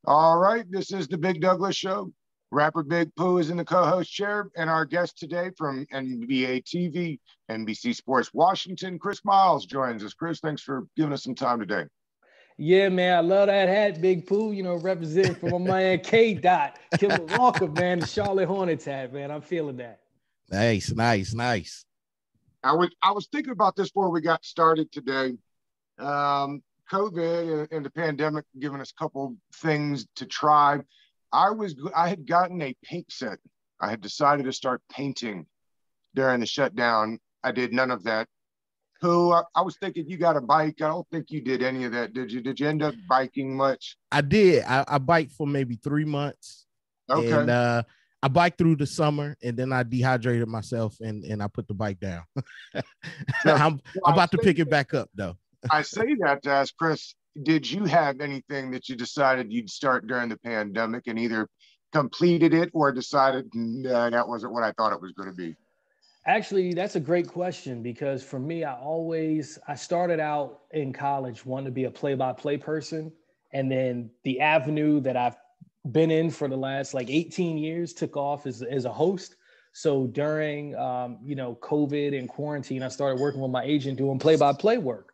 All right, this is the Big Douglas Show. Rapper Big Pooh is in the co-host chair, and our guest today from NBA TV, NBC Sports Washington, Chris Miles joins us. Chris, thanks for giving us some time today. Yeah, man, I love that hat, Big Pooh. Representing for my man K. Dot, Killer Walker, man, the Charlotte Hornets hat, man. I'm feeling that. Nice. I was thinking about this before we got started today. COVID and the pandemic giving us a couple things to try. I had gotten a paint set. I had decided to start painting during the shutdown. I did none of that. I was thinking you got a bike. I don't think you did any of that, did you? Did you end up biking much? I did. I biked for maybe 3 months. Okay. And I biked through the summer, and then I dehydrated myself and I put the bike down. I'm about to pick it back up, though. I say that to ask Chris, did you have anything that you decided you'd start during the pandemic and either completed it or decided, nah, that wasn't what I thought it was going to be? Actually, that's a great question because for me, I started out in college wanting to be a play-by-play person. And then the avenue that I've been in for the last 18 years took off as a host. So during, COVID and quarantine, I started working with my agent doing play-by-play work,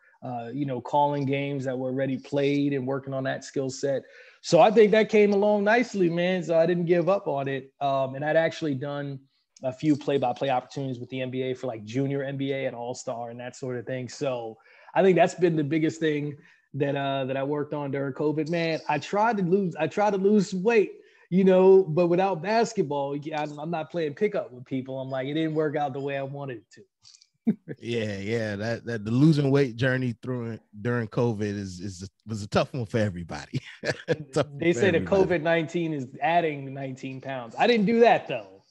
calling games that were already played and working on that skill set. So I think that came along nicely, man. So I didn't give up on it. And I'd actually done a few play-by-play opportunities with the NBA for junior NBA and All-Star and that sort of thing. So I think that's been the biggest thing that I worked on during COVID, man. I tried to lose weight, but without basketball, I'm not playing pickup with people. I'm it didn't work out the way I wanted it to. Yeah. That the losing weight journey during COVID was a tough one for everybody. They say that COVID-19 is adding 19 pounds. I didn't do that though.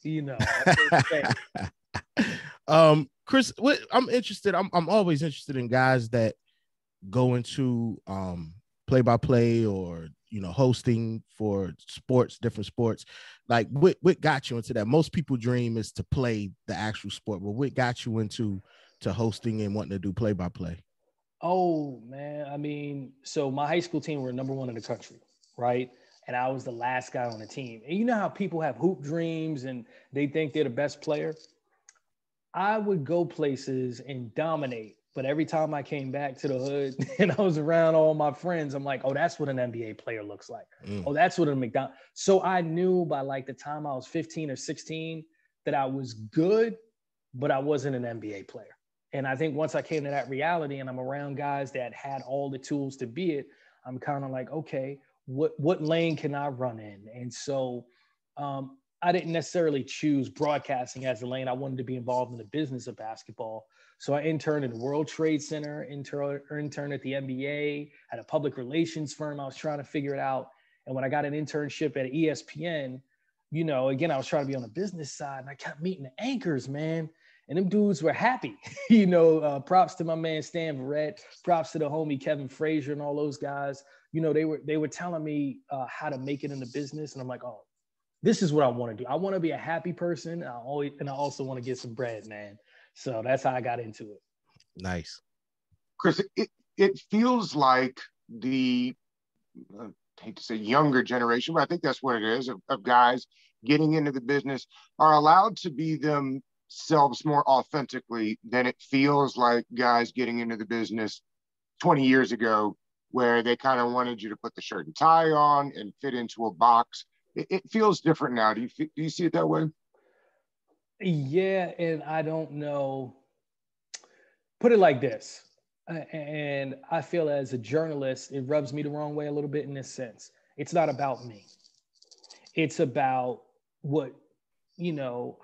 Chris, I'm interested. I'm always interested in guys that go into play-by-play or hosting for different sports. What got you into that? Most people dream is to play the actual sport, but what got you into hosting and wanting to do play-by-play? Oh man, so my high school team were number one in the country, right? And I was the last guy on the team. And you know how people have hoop dreams and they think they're the best player? I would go places and dominate. But every time I came back to the hood and I was around all my friends, I'm like, oh, that's what an NBA player looks like. Oh, that's what a McDonald's. So I knew by the time I was 15 or 16 that I was good, but I wasn't an NBA player. And I think once I came to that reality and I'm around guys that had all the tools to be it, I'm kind of like, okay, what lane can I run in? And so I didn't necessarily choose broadcasting as a lane. I wanted to be involved in the business of basketball. So I interned in the World Trade Center, interned at the NBA, at a public relations firm. I was trying to figure it out. And when I got an internship at ESPN, again, I was trying to be on the business side and I kept meeting the anchors, man. And them dudes were happy. Props to my man Stan Verrett, props to the homie Kevin Frazier and all those guys. They were telling me how to make it in the business. And I'm like, oh, this is what I want to do. I want to be a happy person. And I also want to get some bread, man. So that's how I got into it. Nice. Chris, it feels like I hate to say younger generation, but I think that's what it is, of guys getting into the business are allowed to be themselves more authentically than it feels like guys getting into the business 20 years ago, where they kind of wanted you to put the shirt and tie on and fit into a box. It feels different now. Do you see it that way? Yeah, and I don't know. Put it like this, and I feel as a journalist, it rubs me the wrong way a little bit in this sense. It's not about me. It's about what,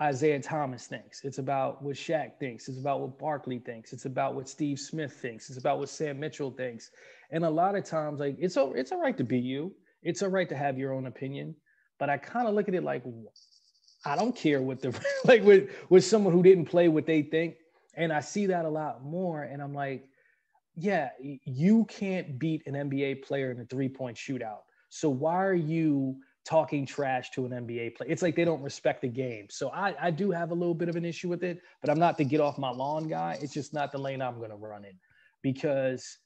Isaiah Thomas thinks. It's about what Shaq thinks. It's about what Barkley thinks. It's about what Steve Smith thinks. It's about what Sam Mitchell thinks. And a lot of times, it's all right to be you. It's all right to have your own opinion. But I kind of look at it like, I don't care what with someone who didn't play what they think. And I see that a lot more. And I'm like, yeah, you can't beat an NBA player in a 3-point shootout. So why are you talking trash to an NBA player? It's like they don't respect the game. So I do have a little bit of an issue with it, but I'm not the get off my lawn guy. It's just not the lane I'm going to run in because,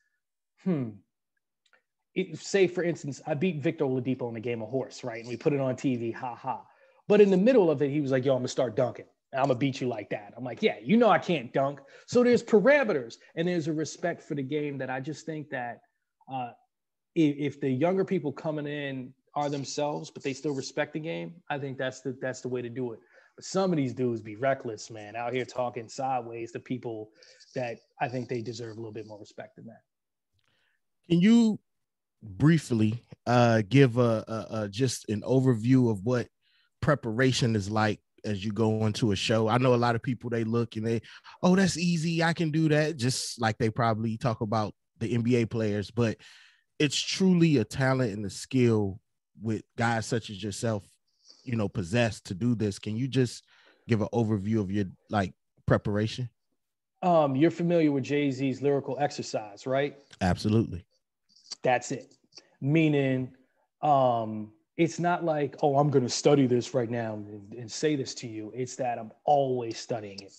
say for instance, I beat Victor Oladipo in a game of horse, right? And we put it on TV, ha ha. But in the middle of it, he was like, yo, I'm gonna start dunking. I'm gonna beat you like that. I'm like, yeah, you know I can't dunk. So there's parameters and there's a respect for the game that I just think that if the younger people coming in are themselves, but they still respect the game, I think that's the way to do it. But some of these dudes be reckless, man, out here talking sideways to people that I think they deserve a little bit more respect than that. Can you briefly give a just an overview of what preparation is like as you go into a show? I know a lot of people, they look and they, oh, that's easy, I can do that, just like they probably talk about the NBA players, but it's truly a talent and a skill with guys such as yourself, you know, possessed to do this. Can you just give an overview of your like preparation? You're familiar with Jay-Z's lyrical exercise, right? Absolutely. That's it. Meaning, it's not like, oh, I'm going to study this right now and say this to you. It's that I'm always studying it.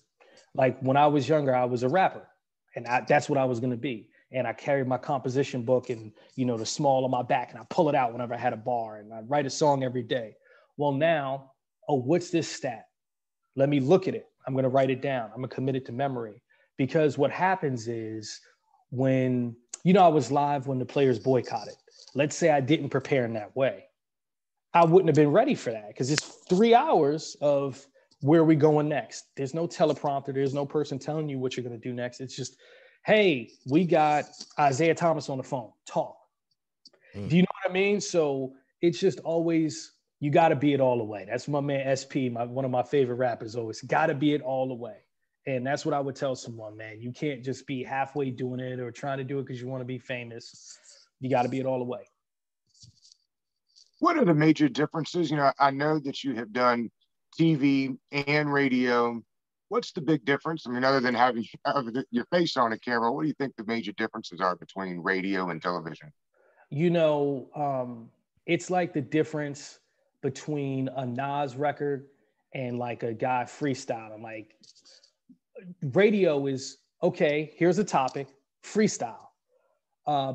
Like when I was younger, I was a rapper, and that's what I was going to be. And I carried my composition book and, you know, the small on my back, and I pull it out whenever I had a bar, and I write a song every day. Well, now, oh, what's this stat? Let me look at it. I'm going to write it down. I'm going to commit it to memory. Because what happens is when, you know, I was live when the players boycotted. Let's say I didn't prepare in that way. I wouldn't have been ready for that because it's 3 hours of where are we going next. There's no teleprompter. There's no person telling you what you're going to do next. It's just, hey, we got Isaiah Thomas on the phone. Talk. Do you know what I mean? So it's just always, you got to be it all the way. That's my man SP, one of my favorite rappers, always got to be it all the way. And that's what I would tell someone, man. You can't just be halfway doing it or trying to do it because you want to be famous. You got to be it all the way. What are the major differences? You know, I know that you have done TV and radio. What's the big difference? I mean, other than having your face on a camera, what do you think the major differences are between radio and television? You know, it's like the difference between a Nas record and like a guy freestyling. Like radio is, okay, here's a topic, freestyle.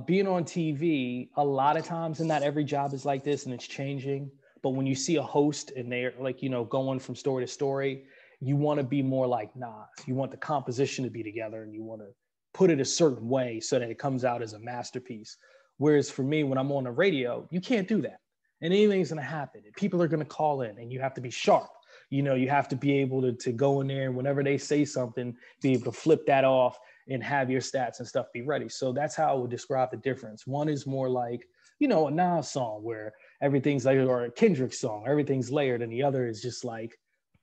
Being on TV, a lot of times, and not every job is like this and it's changing, but when you see a host and they're like, you know, going from story to story, you want to be more like Nas. You want the composition to be together and you want to put it a certain way so that it comes out as a masterpiece. Whereas for me, when I'm on the radio, you can't do that. And anything's going to happen. People are going to call in and you have to be sharp. You know, you have to be able to go in there and whenever they say something, be able to flip that off and have your stats and stuff be ready. So that's how I would describe the difference. One is more like, you know, a Nas song where everything's layered, or a Kendrick song, everything's layered. And the other is just like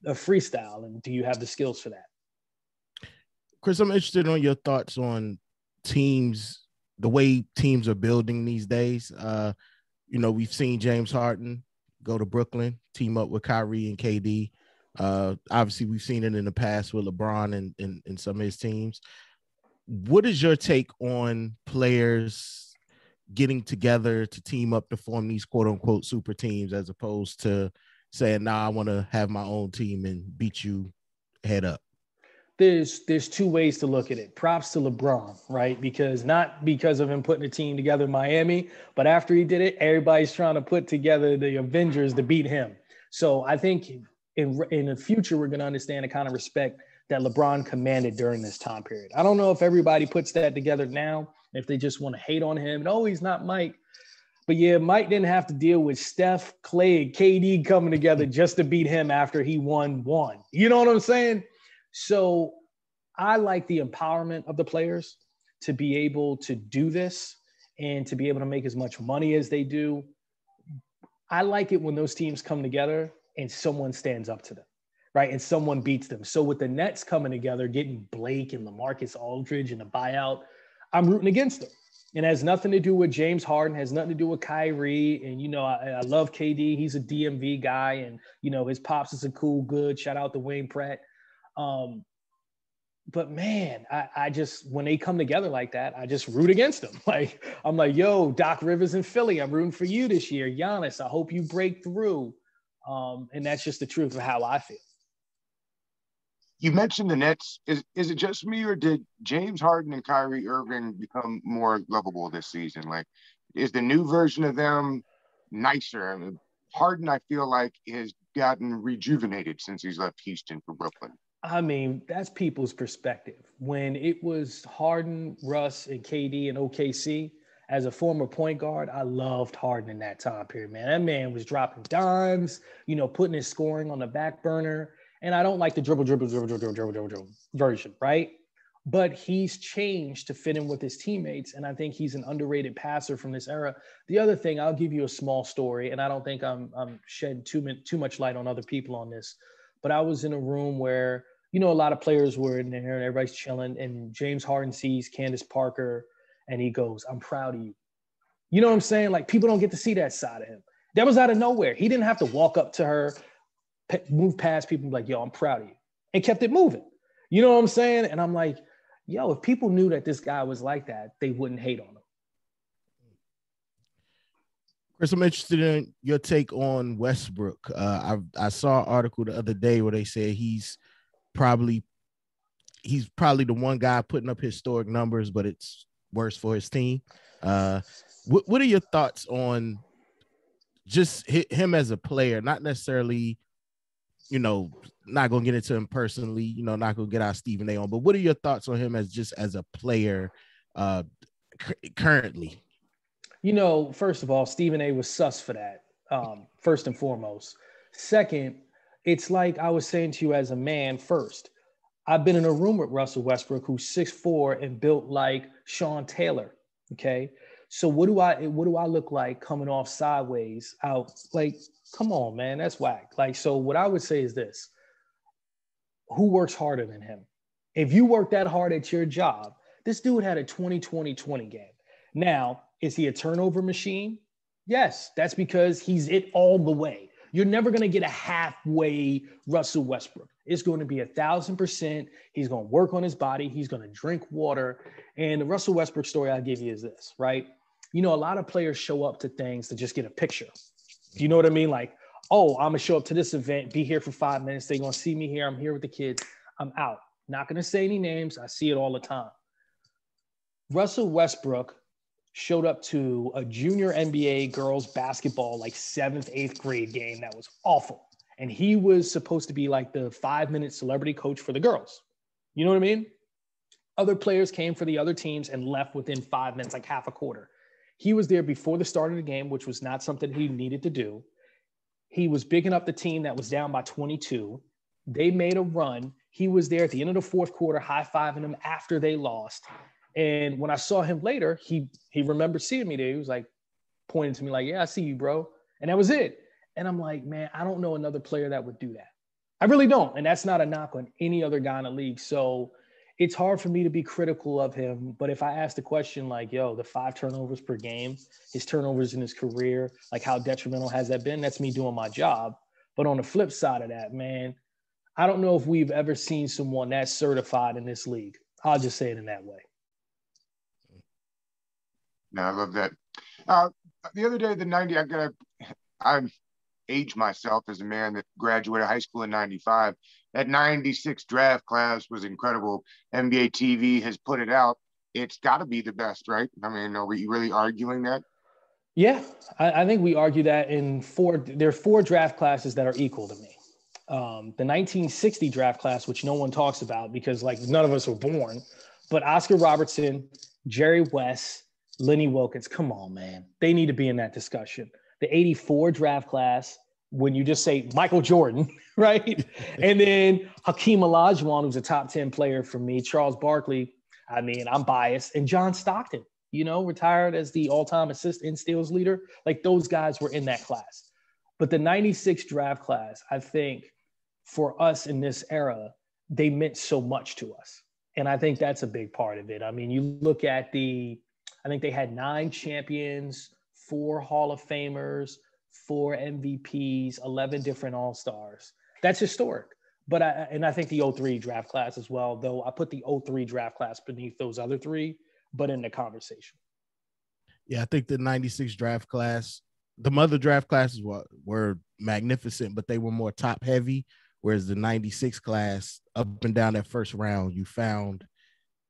a freestyle. And do you have the skills for that? Chris, I'm interested on your thoughts on teams, the way teams are building these days. You know, we've seen James Harden go to Brooklyn, team up with Kyrie and KD. Obviously, we've seen it in the past with LeBron and some of his teams. What is your take on players getting together to team up to form these quote unquote super teams, as opposed to saying, nah, I want to have my own team and beat you head up? There's two ways to look at it. Props to LeBron, right? Because not because of him putting a team together in Miami, but after he did it, everybody's trying to put together the Avengers to beat him. So I think in the future, we're going to understand the kind of respect that LeBron commanded during this time period. I don't know if everybody puts that together now, if they just want to hate on him. And oh, he's not Mike. But yeah, Mike didn't have to deal with Steph, Clay, and KD coming together just to beat him after he won one. You know what I'm saying? So I like the empowerment of the players to be able to do this and to be able to make as much money as they do. I like it when those teams come together and someone stands up to them, right? And someone beats them. So with the Nets coming together, getting Blake and LaMarcus Aldridge and the buyout, I'm rooting against them. It has nothing to do with James Harden, has nothing to do with Kyrie. And, you know, I love KD. He's a DMV guy. And, you know, his pops is a cool, good. Shout out to Wayne Pratt. But man, I just, when they come together like that, I just root against them. Like, I'm like, yo, Doc Rivers in Philly, I'm rooting for you this year. Giannis, I hope you break through. And that's just the truth of how I feel. You mentioned the Nets. Is it just me, or did James Harden and Kyrie Irving become more lovable this season? Like, Is the new version of them nicer? I mean, Harden, I feel like, has gotten rejuvenated since he's left Houston for Brooklyn. I mean, that's people's perspective. When it was Harden, Russ, and KD and OKC, as a former point guard, I loved Harden in that time period, man. That man was dropping dimes, putting his scoring on the back burner. And I don't like the dribble version, right? But he's changed to fit in with his teammates. And I think he's an underrated passer from this era. The other thing, I'll give you a small story, and I don't think I'm shedding too much light on other people on this. But I was in a room where, a lot of players were in there and everybody's chilling. And James Harden sees Candace Parker and he goes, "I'm proud of you." You know what I'm saying? Like, people don't get to see that side of him. That was out of nowhere. He didn't have to walk up to her, move past people and be like, "Yo, I'm proud of you," and kept it moving. You know what I'm saying? And I'm like, yo, if people knew that this guy was like that, they wouldn't hate on him. Chris, I'm interested in your take on Westbrook. I saw an article the other day where they said he's probably the one guy putting up historic numbers, but it's worse for his team. What are your thoughts on just him as a player? Not necessarily, not going to get into him personally, not going to get our Stephen A on, but what are your thoughts on him as a player currently? First of all, Stephen A was sus for that, first and foremost. Second, it's like I was saying to you as a man first. I've been in a room with Russell Westbrook, who's 6'4" and built like Sean Taylor, okay? So what do I look like coming off sideways out? Like, come on, man, that's whack. Like, so what I would say is this. Who works harder than him? If you work that hard at your job, this dude had a 20-20-20 game. Now, is he a turnover machine? Yes, that's because he's it all the way. You're never going to get a halfway Russell Westbrook. It's going to be 1,000%. He's going to work on his body. He's going to drink water. And the Russell Westbrook story I'll give you is this, right? A lot of players show up to things to just get a picture. You know what I mean? Like, oh, I'm going to show up to this event, be here for 5 minutes. They're going to see me here. I'm here with the kids. I'm out. Not going to say any names. I see it all the time. Russell Westbrook showed up to a junior NBA girls basketball, like 7th, 8th grade game that was awful. And he was supposed to be like the 5-minute celebrity coach for the girls. You know what I mean? Other players came for the other teams and left within 5 minutes, like half a quarter. He was there before the start of the game, which was not something he needed to do. He was bigging up the team that was down by 22. They made a run. He was there at the end of the fourth quarter, high-fiving them after they lost. And when I saw him later, he remembered seeing me there. He was like pointing to me like, "Yeah, I see you, bro." And that was it. And I'm like, man, I don't know another player that would do that. I really don't. And that's not a knock on any other guy in the league. So it's hard for me to be critical of him. But if I ask the question like, yo, the 5 turnovers per game, his turnovers in his career, like how detrimental has that been? That's me doing my job. But on the flip side of that, man, I don't know if we've ever seen someone that's certified in this league. I'll just say it in that way. No, I love that. The other day, the 90, I'm aged myself as a man that graduated high school in 95. That 96 draft class was incredible. NBA TV has put it out. It's got to be the best, right? I mean, are we really arguing that? Yeah, I think we argue that there are 4 draft classes that are equal to me. The 1960 draft class, which no one talks about because like none of us were born, but Oscar Robertson, Jerry West, Lenny Wilkins, come on, man. They need to be in that discussion. The 84 draft class, when you just say Michael Jordan, right? And then Hakeem Olajuwon, who's a top 10 player for me, Charles Barkley, I mean, I'm biased, and John Stockton, retired as the all-time assist and steals leader. Like those guys were in that class. But the 96 draft class, I think for us in this era, they meant so much to us. And I think that's a big part of it. I mean, you look at I think they had 9 champions, 4 Hall of Famers, 4 MVPs, 11 different All-Stars. That's historic. But I think the 03 draft class as well, though I put the 03 draft class beneath those other 3, but in the conversation. Yeah, I think the 96 draft class, the other draft classes were magnificent, but they were more top heavy. Whereas the 96 class, up and down that first round, you found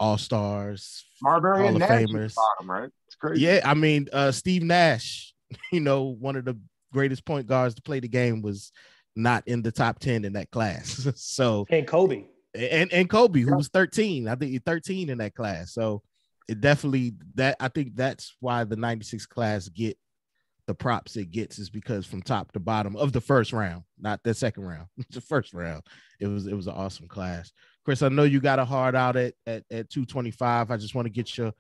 All-Stars, Marbury Hall and of Nash at the Famers. bottom, right? It's crazy. Yeah, I mean, Steve Nash, one of the greatest point guards to play the game, was not in the top 10 in that class. So and Kobe. And Kobe, who was 13. I think he's 13 in that class. So it definitely I think that's why the 96 class get the props it gets, is because from top to bottom of the first round, not the second round, the first round, it was an awesome class. Chris, I know you got a hard out at 225. I just want to get your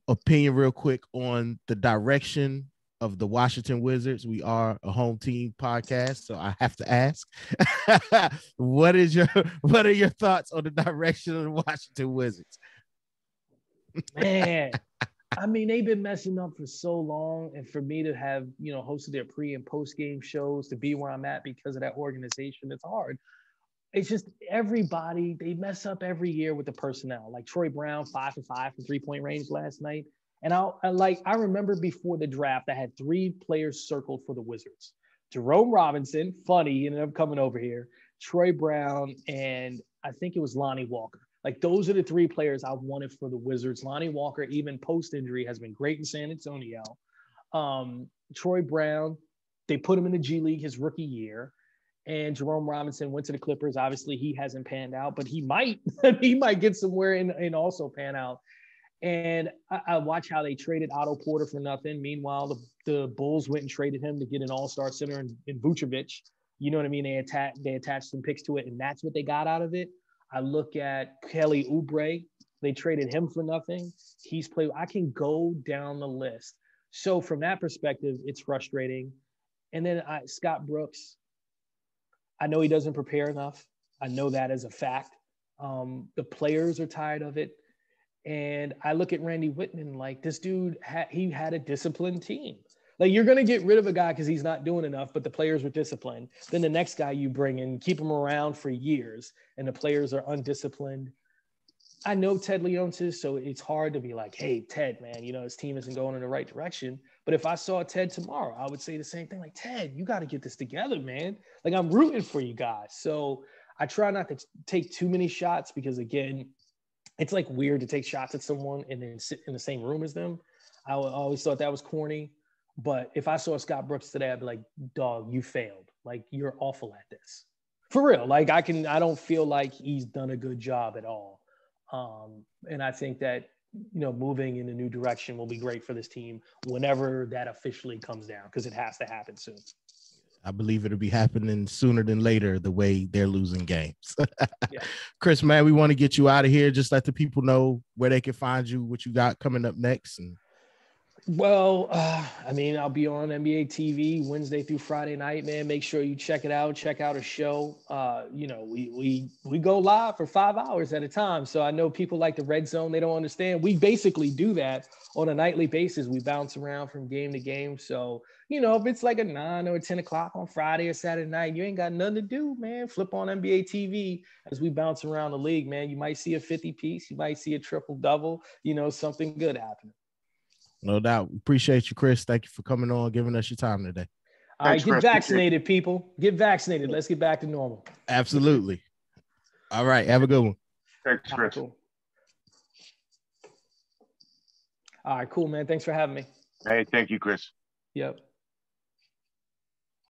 opinion real quick on the direction of the Washington Wizards. We are a home team podcast, so I have to ask, what are your thoughts on the direction of the Washington Wizards? Man, I mean, they've been messing up for so long, and for me to have, hosted their pre and post game shows, to be where I'm at because of that organization, it's hard. It's just everybody, they mess up every year with the personnel. Like Troy Brown, 5 for 5 from 3-point range last night. And I remember before the draft, I had 3 players circled for the Wizards. Jerome Robinson, funny, he ended up coming over here. Troy Brown, and I think it was Lonnie Walker. Like, those are the 3 players I wanted for the Wizards. Lonnie Walker, even post-injury, has been great in San Antonio. Troy Brown, they put him in the G League his rookie year. And Jerome Robinson went to the Clippers. Obviously, he hasn't panned out, but he might get somewhere and also pan out. And I watch how they traded Otto Porter for nothing. Meanwhile, the Bulls went and traded him to get an all-star center in Vucevic. You know what I mean? They attached some picks to it, and that's what they got out of it. I look at Kelly Oubre. They traded him for nothing. He's played. I can go down the list. So from that perspective, it's frustrating. And then Scott Brooks, I know he doesn't prepare enough. I know that as a fact. The players are tired of it. And I look at Randy Whitman, like, this dude, he had a disciplined team. Like, you're going to get rid of a guy because he's not doing enough, but the players were disciplined. Then the next guy you bring in, keep him around for years, and the players are undisciplined. I know Ted Leonsis, so it's hard to be like, hey, Ted, man, his team isn't going in the right direction. But if I saw Ted tomorrow, I would say the same thing. Like, Ted, you got to get this together, man. Like, I'm rooting for you guys. So I try not to take too many shots because, again, it's like weird to take shots at someone and then sit in the same room as them. I always thought that was corny. But if I saw Scott Brooks today, I'd be like, dog, you failed. Like, you're awful at this. For real. Like, I don't feel like he's done a good job at all. And I think that, moving in a new direction will be great for this team whenever that officially comes down, because it has to happen soon. I believe it'll be happening sooner than later, the way they're losing games. Yeah. Chris, man, we want to get you out of here. Just let the people know where they can find you, what you got coming up next. Well, I'll be on NBA TV Wednesday through Friday night, man. Make sure you check it out. Check out a show. We go live for 5 hours at a time. So I know people like the red zone. They don't understand. We basically do that on a nightly basis. We bounce around from game to game. So, if it's like a 9 or 10 o'clock on Friday or Saturday night, you ain't got nothing to do, man. Flip on NBA TV as we bounce around the league, man. You might see a 50 piece. You might see a triple double, something good happening. No doubt. Appreciate you, Chris. Thank you for coming on, giving us your time today. All right, get vaccinated, people. Get vaccinated. Let's get back to normal. Absolutely. All right, have a good one. Thanks, Chris. Cool. All right, cool, man. Thanks for having me. Hey, thank you, Chris. Yep.